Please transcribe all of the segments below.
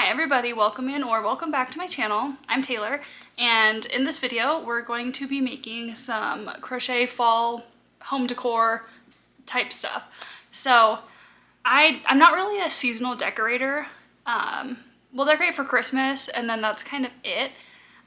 everybody, welcome in or welcome back to my channel. I'm Taylor, and in this video we're going to be making some crochet fall home decor type stuff. So I'm not really a seasonal decorator. We'll decorate for Christmas and then that's kind of it.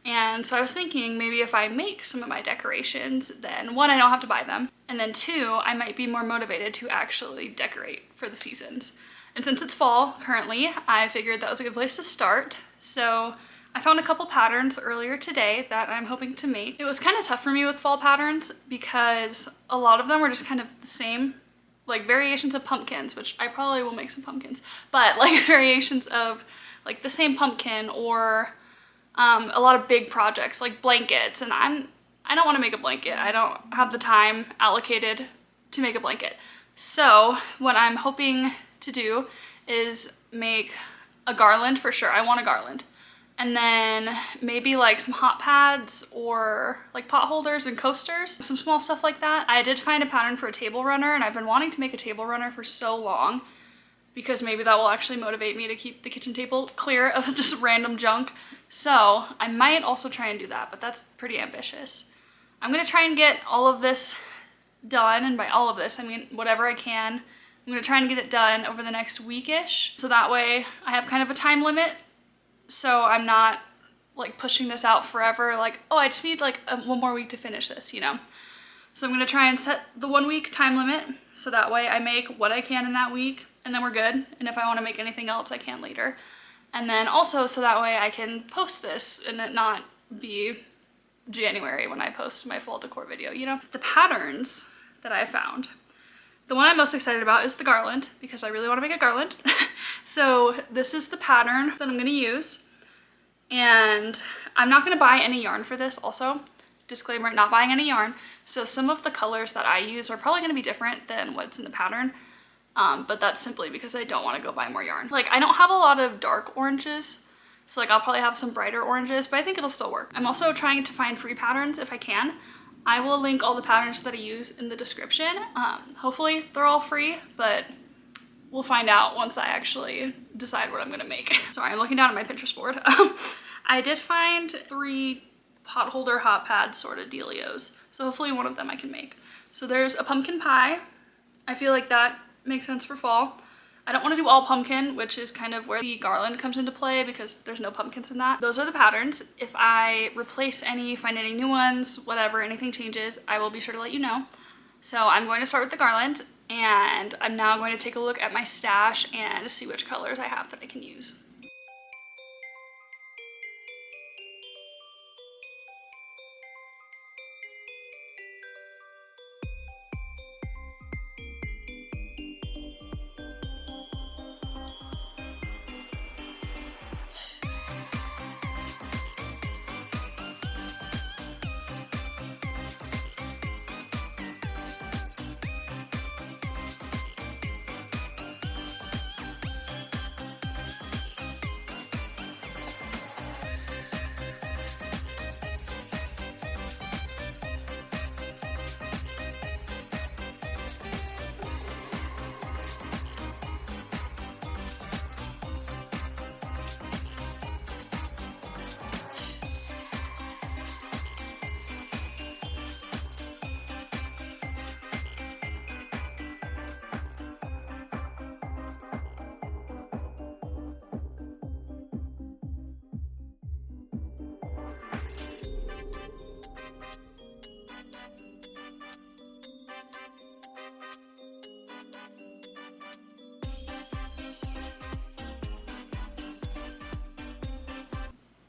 And so I was thinking maybe if I make some of my decorations, then one, I don't have to buy them, and then two, I might be more motivated to actually decorate for the seasons. And since it's fall currently, I figured that was a good place to start. So I found a couple patterns earlier today that I'm hoping to make. It was kind of tough for me with fall patterns because a lot of them were just kind of the same, like variations of pumpkins, which I probably will make some pumpkins, but like variations of like the same pumpkin or a lot of big projects like blankets. And I don't want to make a blanket. I don't have the time allocated to make a blanket. So what I'm hoping to do is make a garland for sure. I want a garland. And then maybe like some hot pads or like pot holders and coasters, some small stuff like that. I did find a pattern for a table runner and I've been wanting to make a table runner for so long because maybe that will actually motivate me to keep the kitchen table clear of just random junk. So I might also try and do that, but that's pretty ambitious. I'm gonna try and get all of this done, and by all of this, I mean whatever I can. I'm gonna try and get it done over the next week-ish, so that way I have kind of a time limit, so I'm not like pushing this out forever, like, oh, I just need like one more week to finish this, you know? So I'm gonna try and set the 1 week time limit, so that way I make what I can in that week, and then we're good, and if I wanna make anything else, I can later. And then also, so that way I can post this and it not be January when I post my fall decor video, you know? The patterns that I found, the one I'm most excited about is the garland, because I really want to make a garland. So this is the pattern that I'm going to use. And I'm not going to buy any yarn for this also. Disclaimer, not buying any yarn. So some of the colors that I use are probably going to be different than what's in the pattern. But that's simply because I don't want to go buy more yarn. Like, I don't have a lot of dark oranges. So like I'll probably have some brighter oranges, but I think it'll still work. I'm also trying to find free patterns if I can. I will link all the patterns that I use in the description. Hopefully they're all free, but we'll find out once I actually decide what I'm gonna make. Sorry, I'm looking down at my Pinterest board. I did find 3 pot holder hot pad sort of dealios. So hopefully one of them I can make. So there's a pumpkin pie. I feel like that makes sense for fall. I don't want to do all pumpkin, which is kind of where the garland comes into play because there's no pumpkins in that. Those are the patterns. If I replace any, find any new ones, whatever, anything changes, I will be sure to let you know. So I'm going to start with the garland, and I'm now going to take a look at my stash and see which colors I have that I can use.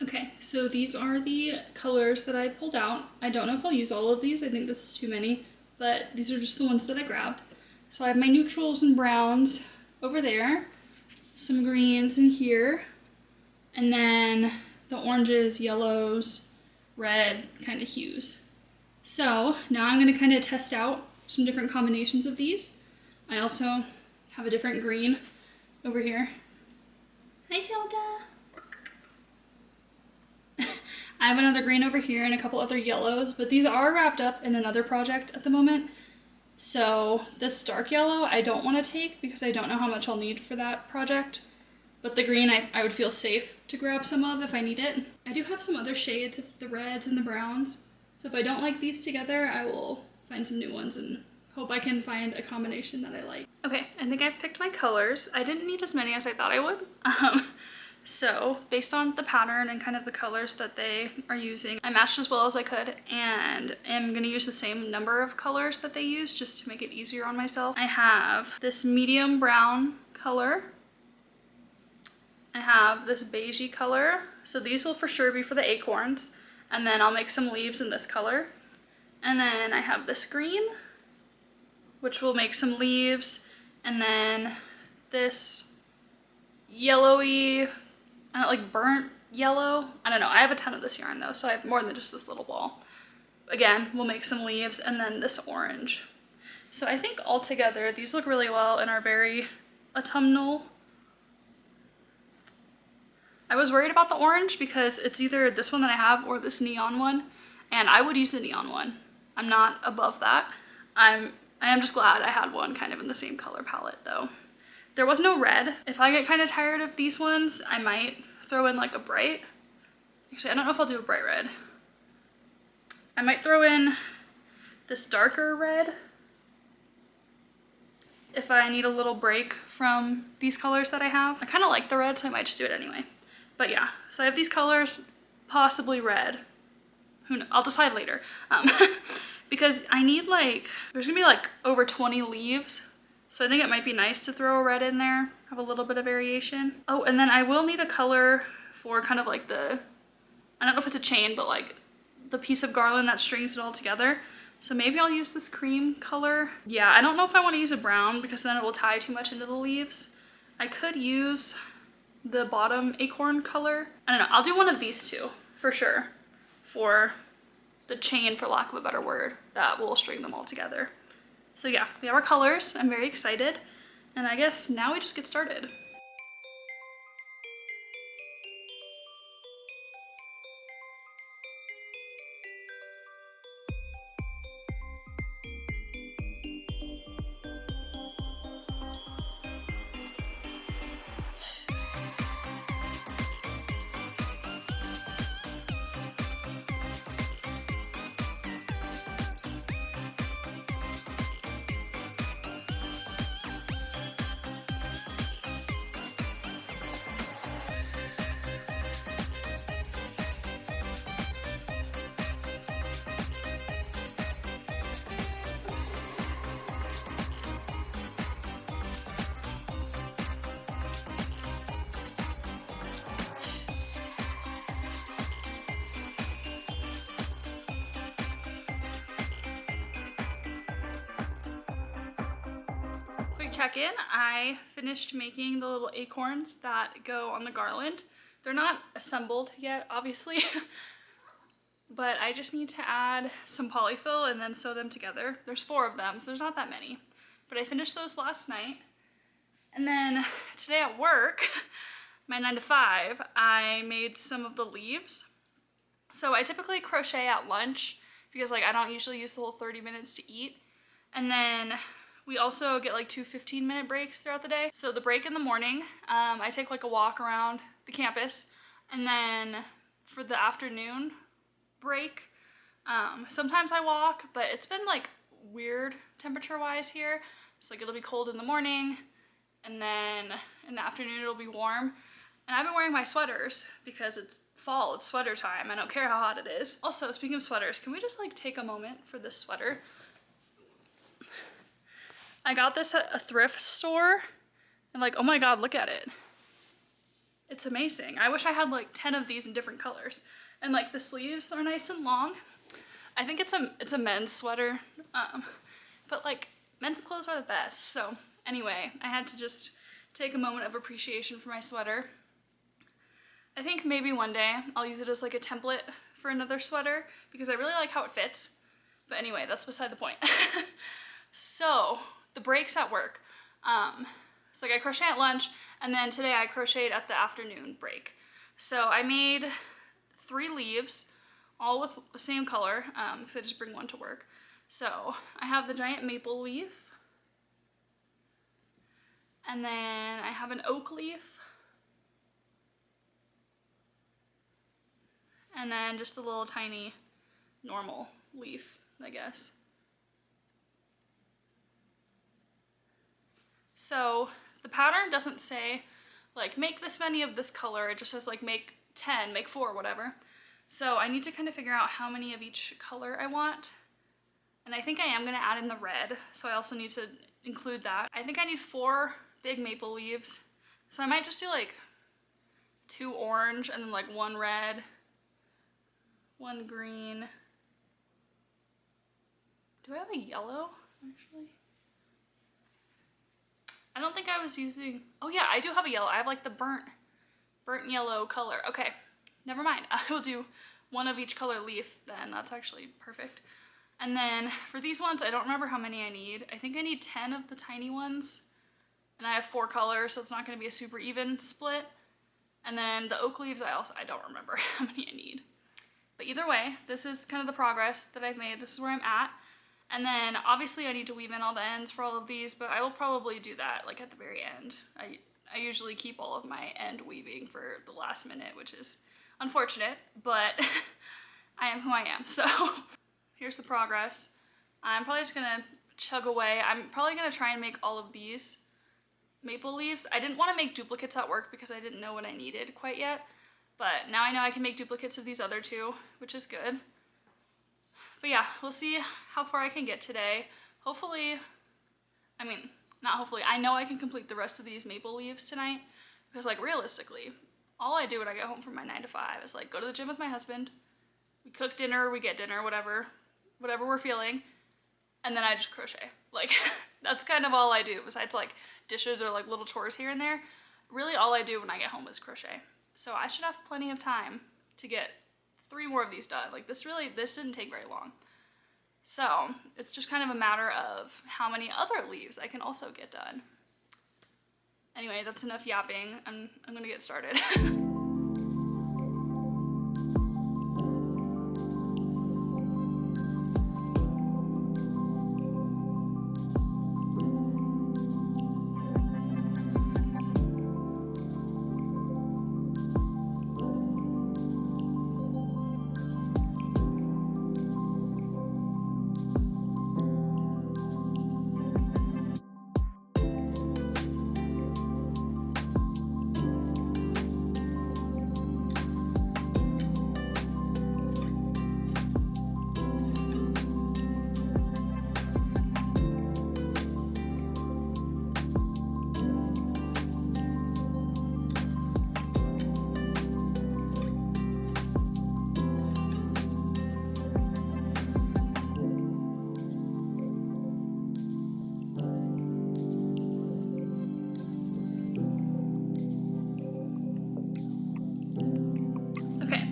Okay, so these are the colors that I pulled out. I don't know if I'll use all of these. I think this is too many, but these are just the ones that I grabbed. So I have my neutrals and browns over there, some greens in here, and then the oranges, yellows, red kind of hues. So now I'm going to kind of test out some different combinations of these. I also have a different green over here. Hi, Zelda. I have another green over here and a couple other yellows, but these are wrapped up in another project at the moment. So this dark yellow I don't want to take because I don't know how much I'll need for that project. But the green I would feel safe to grab some of if I need it. I do have some other shades of the reds and the browns. So if I don't like these together, I will find some new ones and hope I can find a combination that I like. Okay, I think I've picked my colors. I didn't need as many as I thought I would. So based on the pattern and kind of the colors that they are using, I matched as well as I could, and I'm gonna use the same number of colors that they use just to make it easier on myself. I have this medium brown color. I have this beigey color. So these will for sure be for the acorns. And then I'll make some leaves in this color. And then I have this green, which will make some leaves. And then this yellowy, I don't like burnt yellow. I don't know. I have a ton of this yarn though, so I have more than just this little ball. Again, we'll make some leaves, and then this orange. So I think all together, these look really well and are very autumnal. I was worried about the orange because it's either this one that I have or this neon one, and I would use the neon one. I'm not above that. I am just glad I had one kind of in the same color palette though. There was no red. If I get kind of tired of these ones, I might throw in like a bright. Actually, I don't know if I'll do a bright red. I might throw in this darker red if I need a little break from these colors that I have. I kind of like the red, so I might just do it anyway. But yeah, so I have these colors, possibly red. Who knows? I'll decide later. Because I need like, there's gonna be like over 20 leaves. So I think it might be nice to throw a red in there, have a little bit of variation. Oh, and then I will need a color for kind of like the, I don't know if it's a chain, but like the piece of garland that strings it all together. So maybe I'll use this cream color. Yeah, I don't know if I want to use a brown because then it will tie too much into the leaves. I could use the bottom acorn color. I don't know, I'll do one of these two for sure for the chain, for lack of a better word, that will string them all together. So yeah, we have our colors. I'm very excited. And I guess now we just get started. Check in. I finished making the little acorns that go on the garland. They're not assembled yet, obviously, but I just need to add some polyfill and then sew them together. There's 4 of them, so there's not that many, but I finished those last night. And then today at work, my 9 to 5, I made some of the leaves. So I typically crochet at lunch because like I don't usually use the whole 30 minutes to eat. And then we also get like 2 15-minute breaks throughout the day. So the break in the morning, I take like a walk around the campus. And then for the afternoon break, sometimes I walk, but it's been like weird temperature-wise here. It's like it'll be cold in the morning, and then in the afternoon it'll be warm. And I've been wearing my sweaters because it's fall, it's sweater time. I don't care how hot it is. Also, speaking of sweaters, can we just like take a moment for this sweater? I got this at a thrift store, and like, oh my god, look at it. It's amazing. I wish I had like 10 of these in different colors. And like the sleeves are nice and long. I think it's a men's sweater, but like men's clothes are the best. So anyway, I had to just take a moment of appreciation for my sweater. I think maybe one day I'll use it as like a template for another sweater because I really like how it fits. But anyway, that's beside the point. So the breaks at work. So like I crochet at lunch, and then today I crocheted at the afternoon break. So I made 3 leaves, all with the same color, because I just bring one to work. So I have the giant maple leaf, and then I have an oak leaf, and then just a little tiny normal leaf, I guess. So the pattern doesn't say like make this many of this color, it just says like make 10, make 4, whatever. So I need to kind of figure out how many of each color I want. And I think I am gonna add in the red, so I also need to include that. I think I need 4 big maple leaves. So I might just do like 2 orange and then like 1 red, 1 green. Do I have a yellow, actually? I don't think I was using, oh yeah, I do have a yellow. I have like the burnt yellow color. Okay, never mind. I will do 1 of each color leaf then. That's actually perfect. And then for these ones, I don't remember how many I need. I think I need 10 of the tiny ones. And I have 4 colors, so it's not gonna be a super even split. And then the oak leaves, I don't remember how many I need. But either way, this is kind of the progress that I've made. This is where I'm at. And then obviously I need to weave in all the ends for all of these, but I will probably do that like at the very end. I usually keep all of my end weaving for the last minute, which is unfortunate, but I am who I am. So here's the progress. I'm probably just gonna chug away. I'm probably gonna try and make all of these maple leaves. I didn't want to make duplicates at work because I didn't know what I needed quite yet, but now I know I can make duplicates of these other 2, which is good. But yeah, we'll see how far I can get today. Hopefully, I mean, not hopefully, I know I can complete the rest of these maple leaves tonight, because like realistically, all I do when I get home from my 9 to 5 is like go to the gym with my husband, we cook dinner, we get dinner, whatever we're feeling, and then I just crochet. Like, that's kind of all I do, besides like dishes or like little chores here and there. Really all I do when I get home is crochet. So I should have plenty of time to get 3 more of these done. Like this didn't take very long. So it's just kind of a matter of how many other leaves I can also get done. Anyway, that's enough yapping. I'm gonna get started.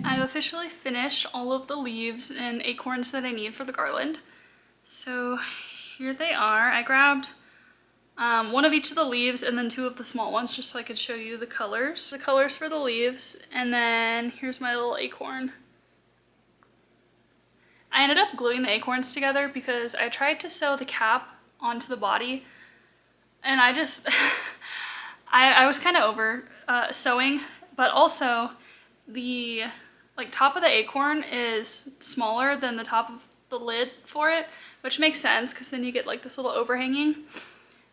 I've officially finished all of the leaves and acorns that I need for the garland. So here they are. I grabbed 1 of each of the leaves and then 2 of the small ones just so I could show you the colors. The colors for the leaves, and then here's my little acorn. I ended up gluing the acorns together because I tried to sew the cap onto the body, and I just, I was kind of over sewing, but also the top of the acorn is smaller than the top of the lid for it, which makes sense because then you get like this little overhanging,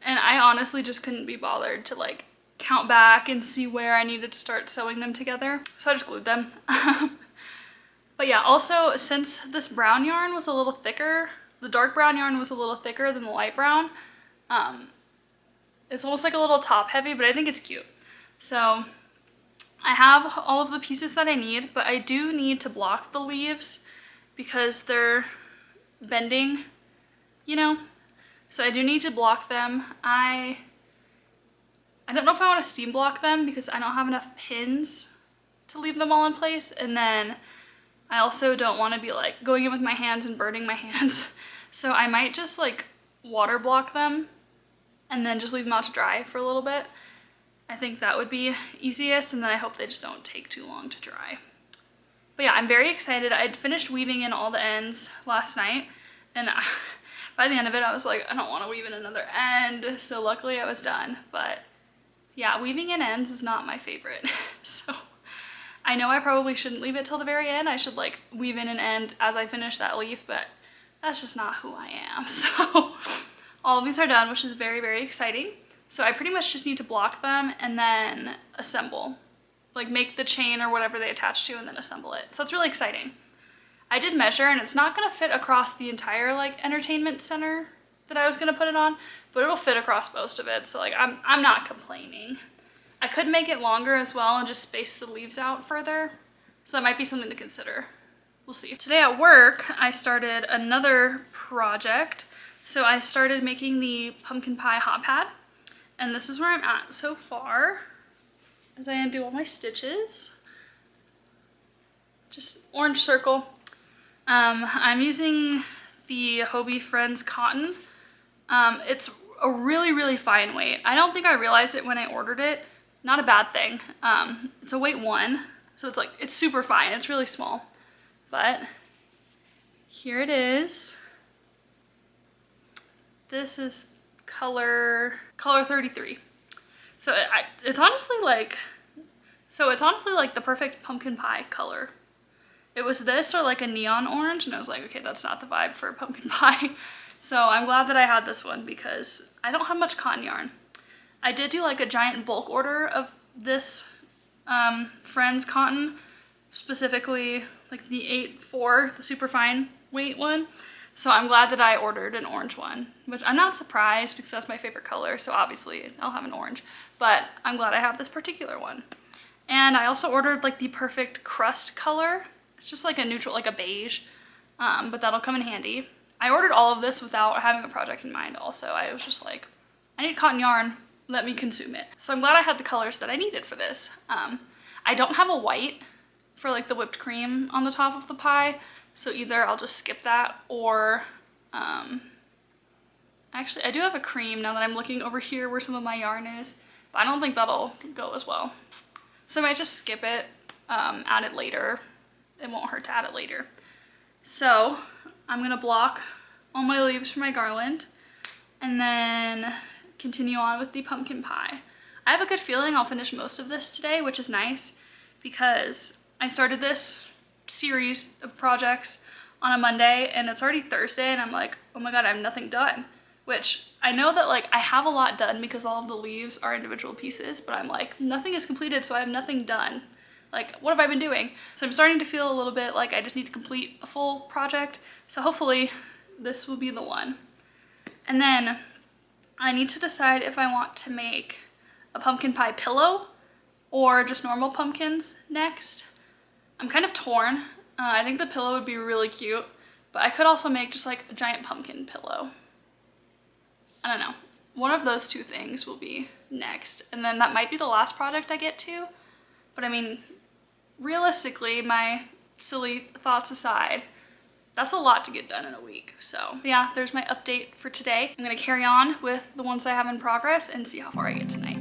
and I honestly just couldn't be bothered to like count back and see where I needed to start sewing them together, so I just glued them. But yeah, also since this brown yarn was a little thicker, the dark brown yarn was a little thicker than the light brown, it's almost like a little top heavy, but I think it's cute. So I have all of the pieces that I need, but I do need to block the leaves because they're bending, you know? So I do need to block them. I don't know if I want to steam block them because I don't have enough pins to leave them all in place, and then I also don't want to be like going in with my hands and burning my hands. So I might just like water block them and then just leave them out to dry for a little bit. I think that would be easiest, and then I hope they just don't take too long to dry. But yeah, I'm very excited. I finished weaving in all the ends last night, and by the end of it, I was like, I don't want to weave in another end, so luckily I was done. But yeah, weaving in ends is not my favorite. So I know I probably shouldn't leave it till the very end. I should like weave in an end as I finish that leaf, but that's just not who I am. So all of these are done, which is very, very exciting. So I pretty much just need to block them and then assemble, like make the chain or whatever they attach to and then assemble it. So it's really exciting. I did measure and it's not gonna fit across the entire like entertainment center that I was gonna put it on, but it'll fit across most of it. So like I'm not complaining. I could make it longer as well and just space the leaves out further. So that might be something to consider. We'll see. Today at work, I started another project. So I started making the pumpkin pie hot pad. And this is where I'm at so far as I undo all my stitches. Just orange circle. I'm using the Hobie Friends cotton. It's a really, really fine weight. I don't think I realized it when I ordered it. Not a bad thing. It's a weight 1, so it's super fine. It's really small, but here it is. This is color 33. So it's honestly like the perfect pumpkin pie color. It was this or like a neon orange, and I was like, okay, that's not the vibe for pumpkin pie. So I'm glad that I had this one because I don't have much cotton yarn. I did do like a giant bulk order of this Friends cotton, specifically like the 8/4, the super fine weight one. So I'm glad that I ordered an orange one, which I'm not surprised because that's my favorite color. So obviously I'll have an orange, but I'm glad I have this particular one. And I also ordered like the perfect crust color. It's just like a neutral, like a beige, but that'll come in handy. I ordered all of this without having a project in mind also. I was just like, I need cotton yarn, let me consume it. So I'm glad I had the colors that I needed for this. I don't have a white for like the whipped cream on the top of the pie, so either I'll just skip that or, actually I do have a cream now that I'm looking over here where some of my yarn is, but I don't think that'll go as well. So I might just skip it, add it later. It won't hurt to add it later. So I'm gonna block all my leaves for my garland and then continue on with the pumpkin pie. I have a good feeling I'll finish most of this today, which is nice because I started this series of projects on a Monday and it's already Thursday and I'm like, oh my God, I have nothing done. Which I know that like I have a lot done because all of the leaves are individual pieces, but I'm like, nothing is completed, so I have nothing done. Like, what have I been doing? So I'm starting to feel a little bit like I just need to complete a full project. So hopefully this will be the one. And then I need to decide if I want to make a pumpkin pie pillow or just normal pumpkins next. I'm kind of torn. I think the pillow would be really cute, but I could also make just like a giant pumpkin pillow. I don't know. One of those two things will be next. And then that might be the last project I get to. But I mean, realistically, my silly thoughts aside, that's a lot to get done in a week. So yeah, there's my update for today. I'm gonna carry on with the ones I have in progress and see how far I get tonight.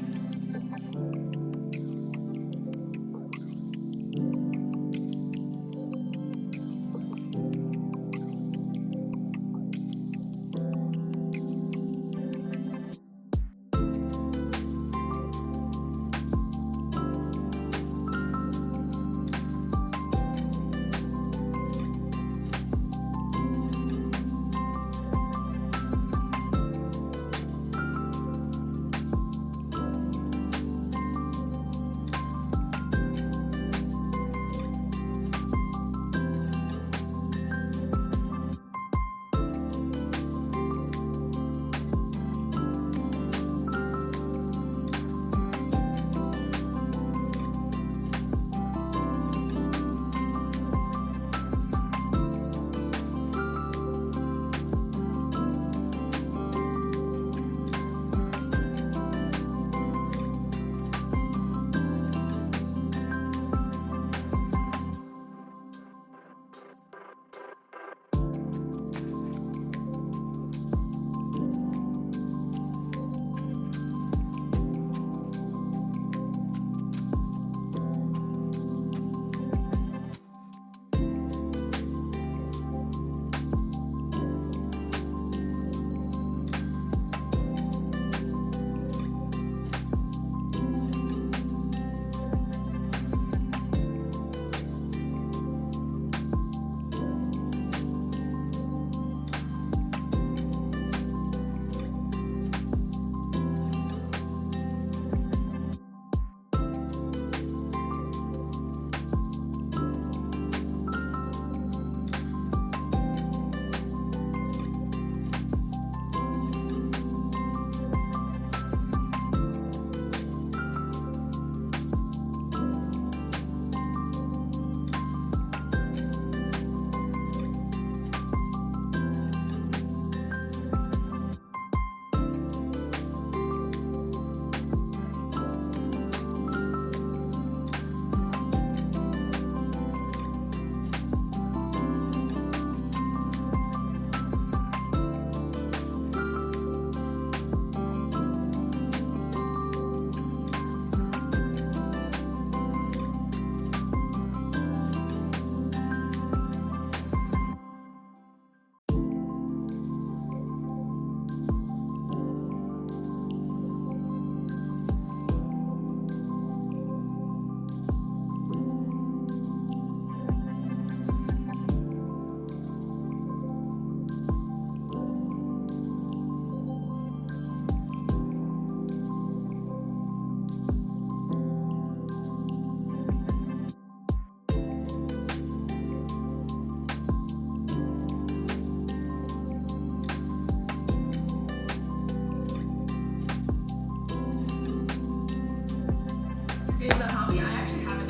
is a hobby. I actually haven't.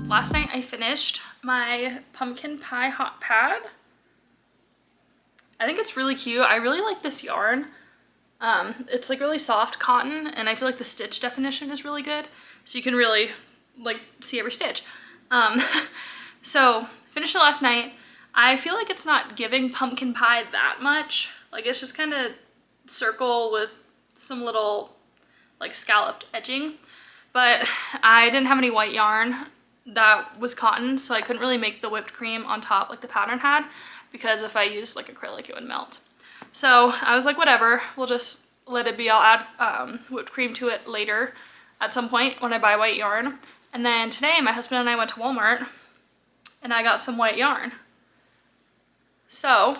Last night I finished my pumpkin pie hot pad. I think it's really cute. I really like this yarn. It's like really soft cotton, and I feel like the stitch definition is really good. So you can really like see every stitch. So finished it last night. I feel like it's not giving pumpkin pie that much. Like it's just kind of circle with some little like scalloped edging. But I didn't have any white yarn that was cotton, so I couldn't really make the whipped cream on top like the pattern had, because if I used like acrylic it would melt. So I was like, whatever, we'll just let it be. I'll add whipped cream to it later at some point when I buy white yarn. And then today my husband and I went to Walmart and I got some white yarn. So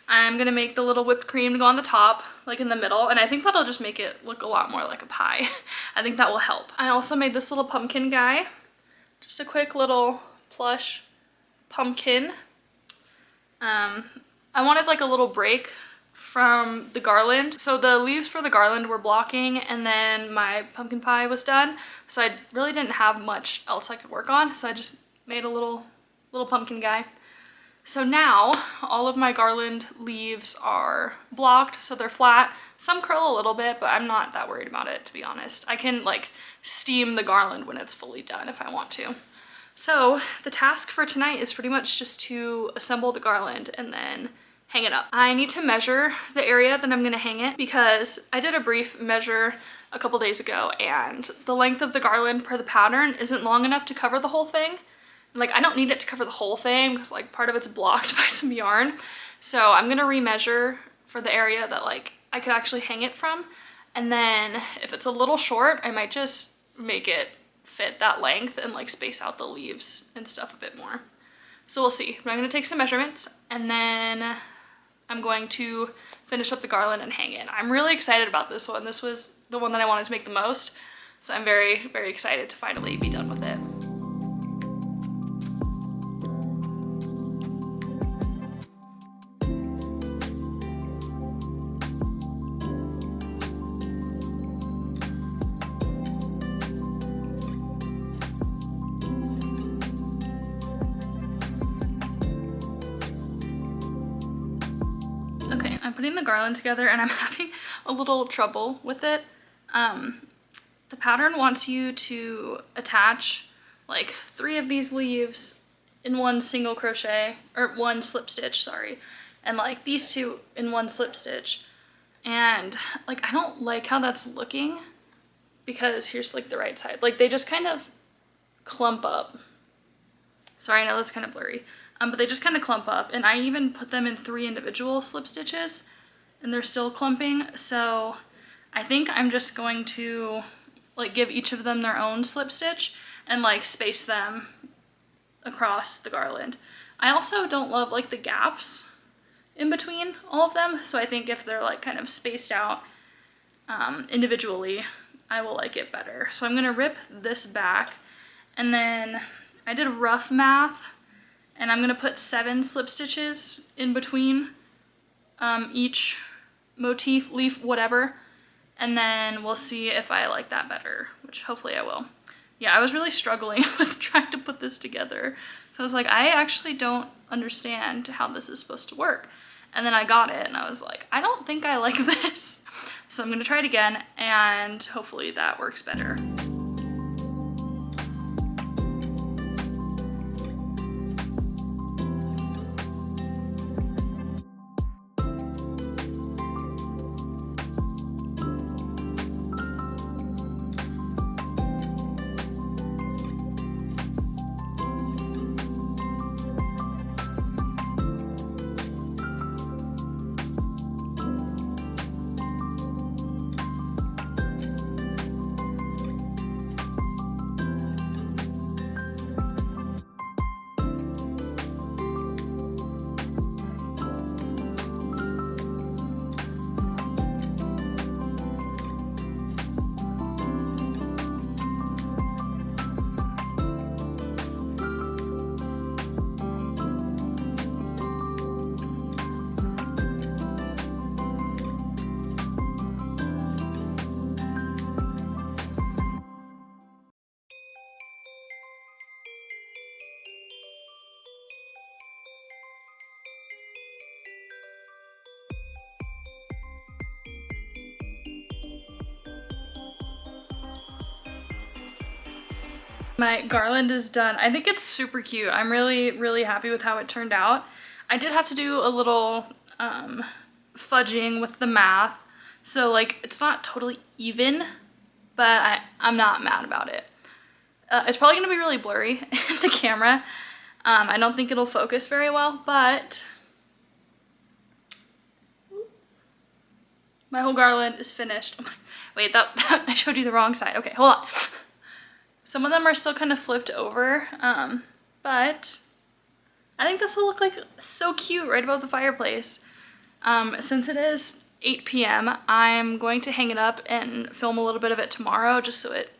I'm gonna make the little whipped cream to go on the top, like in the middle, and I think that'll just make it look a lot more like a pie. I think that will help. I also made this little pumpkin guy. Just a quick little plush pumpkin. I wanted like a little break from the garland. So the leaves for the garland were blocking, and then my pumpkin pie was done. So I really didn't have much else I could work on. So I just made a little pumpkin guy. So now all of my garland leaves are blocked, so they're flat. Some curl a little bit, but I'm not that worried about it, to be honest. I can like steam the garland when it's fully done if I want to. So the task for tonight is pretty much just to assemble the garland and then hang it up. I need to measure the area that I'm gonna hang it, because I did a brief measure a couple days ago and the length of the garland per the pattern isn't long enough to cover the whole thing. Like I don't need it to cover the whole thing because like part of it's blocked by some yarn. So I'm gonna remeasure for the area that like I could actually hang it from. And then if it's a little short, I might just make it fit that length and like space out the leaves and stuff a bit more. So we'll see. But I'm gonna take some measurements and then I'm going to finish up the garland and hang it. I'm really excited about this one. This was the one that I wanted to make the most. So I'm very, very excited to finally be done with it. Okay, I'm putting the garland together and I'm having a little trouble with it. The pattern wants you to attach like 3 of these leaves in one single crochet, or one slip stitch, sorry, and like these 2 in one slip stitch. And like I don't like how that's looking, because here's like the right side. Like they just kind of clump up. Sorry, I know that's kind of blurry. But they just kind of clump up, and I even put them in 3 individual slip stitches and they're still clumping. So I think I'm just going to like give each of them their own slip stitch and like space them across the garland. I also don't love like the gaps in between all of them. So I think if they're like kind of spaced out individually, I will like it better. So I'm gonna rip this back, and then I did rough math, and I'm gonna put 7 slip stitches in between each motif, leaf, whatever, and then we'll see if I like that better, which hopefully I will. Yeah, I was really struggling with trying to put this together. So I was like, I actually don't understand how this is supposed to work. And then I got it and I was like, I don't think I like this. So I'm gonna try it again and hopefully that works better. My garland is done. I think it's super cute. I'm really happy with how it turned out. I did have to do a little fudging with the math. So like it's not totally even, but I'm not mad about it. It's probably gonna be really blurry in the camera. I don't think it'll focus very well, but my whole garland is finished. Oh my, wait, that I showed you the wrong side. Okay, hold on. Some of them are still kind of flipped over, but I think this will look like so cute right above the fireplace. Since it is 8 p.m., I'm going to hang it up and film a little bit of it tomorrow just so it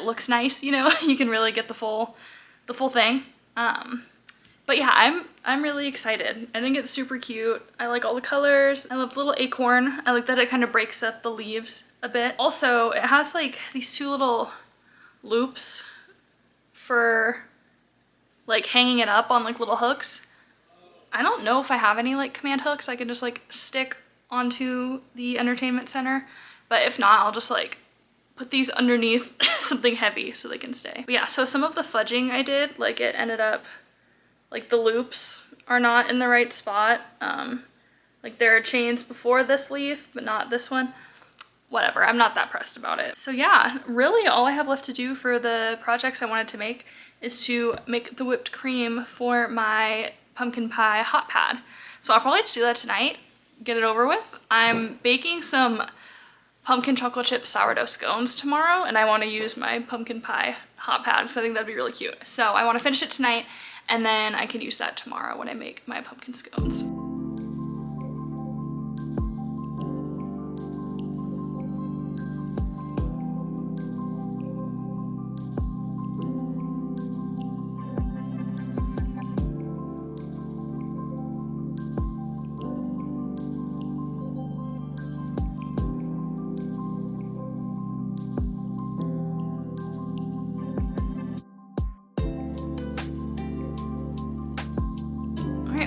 looks nice, you know? You can really get the full thing. But yeah, I'm really excited. I think it's super cute. I like all the colors. I love the little acorn. I like that it kind of breaks up the leaves a bit. Also, it has like these 2 little loops for like hanging it up on like little hooks. I don't know if I have any like command hooks I can just like stick onto the entertainment center, but if not, I'll just like put these underneath something heavy so they can stay. But yeah, so some of the fudging I did, like it ended up like the loops are not in the right spot. Like there are chains before this leaf but not this one. Whatever, I'm not that pressed about it. So yeah, really all I have left to do for the projects I wanted to make is to make the whipped cream for my pumpkin pie hot pad. So I'll probably just do that tonight, get it over with. I'm baking some pumpkin chocolate chip sourdough scones tomorrow, and I want to use my pumpkin pie hot pad because I think that'd be really cute. So I want to finish it tonight, and then I can use that tomorrow when I make my pumpkin scones.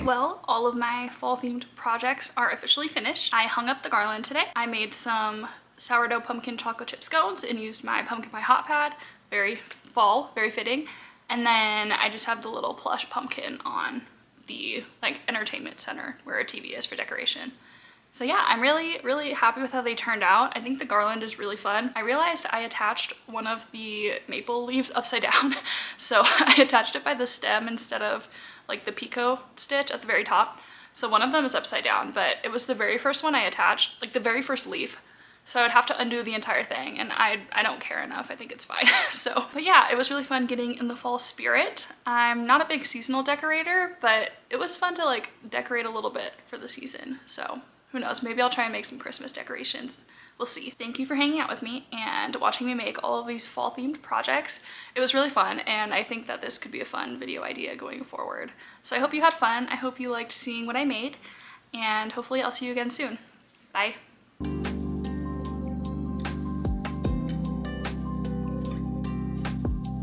Well, all of my fall themed projects are officially finished. I hung up the garland today. I made some sourdough pumpkin chocolate chip scones and used my pumpkin pie hot pad. Very fall, very fitting. And then I just have the little plush pumpkin on the like entertainment center where a TV is for decoration. So yeah, I'm really happy with how they turned out. I think the garland is really fun. I realized I attached one of the maple leaves upside down. So I attached it by the stem instead of like the picot stitch at the very top. So one of them is upside down, but it was the very first one I attached, like the very first leaf. So I would have to undo the entire thing, and I don't care enough. I think it's fine. So, but yeah, it was really fun getting in the fall spirit. I'm not a big seasonal decorator, but it was fun to like decorate a little bit for the season. So who knows, maybe I'll try and make some Christmas decorations. We'll see. Thank you for hanging out with me and watching me make all of these fall themed projects. It was really fun, and I think that this could be a fun video idea going forward. So I hope you had fun. I hope you liked seeing what I made, and hopefully I'll see you again soon. Bye.